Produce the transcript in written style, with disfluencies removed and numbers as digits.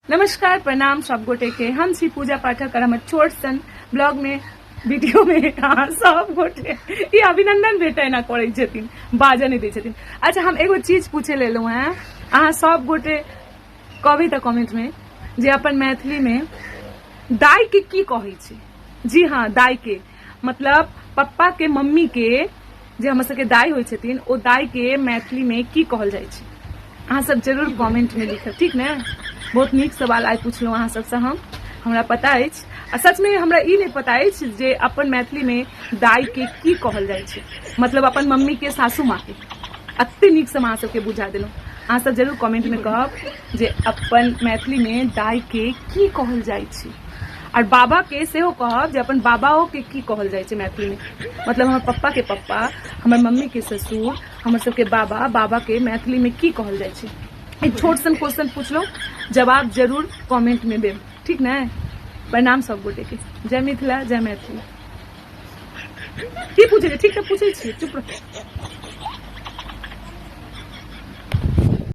नमस्कार प्रणाम सब गोटे के हम छी पूजा पाठक और हमर छोट सन ब्लॉग में वीडियो में अहाँ सब गोटे ये अभिनंदन भेटना करे छथिन बाजा नहीं दै छथिन। अच्छा हम एगो चीज पूछे लेलहुँ हैं, अहाँ सब गोटे कहबै त कमेंट में जे अपन मैथिली में दाई के की कहै छै। जी हाँ, दाई के मतलब पप्पा के मम्मी के जे हमर सबके दाई होइ छथिन ओ दाई के मैथिली में की कहल जाइ छै। अहाँ सब जरूर कमेंट में लिखब, ठीक ने। बहुत नीक सवाल आइ पुछलहुँ अहाँ सबसँ हम, हमरा पता अछि आ सच में हमरा ई नहीं पता अछि जे अपन मैथिली में दाई के की कहल जाइ छै, मतलब अपन मम्मी के सासू माँ के अत्ते नीक से अहाँ सबके बुझा देलहुँ। अहाँ सब जरूर कमेंट में कहब जे अपन मैथिली में दाई के की कहल जाइ छै, और बाबा के सेहो कहब जे अपन बाबाओ के की कहल जाइ छै मैथिली में, मतलब हमर पप्पा के पप्पा, हमर मम्मी के ससुर, हमर सबके बाबा, बाबा के मैथिली में की कहल जाइ छै। एक छोट सन क्वेश्चन पूछलहुँ, जवाब जरूर कमेंट में देब, ठीक ने। प्रणाम सब गोटे के, जय मिथिला जय मैथिली। की पूछे ठीक है, पूछे छी, चुप रह।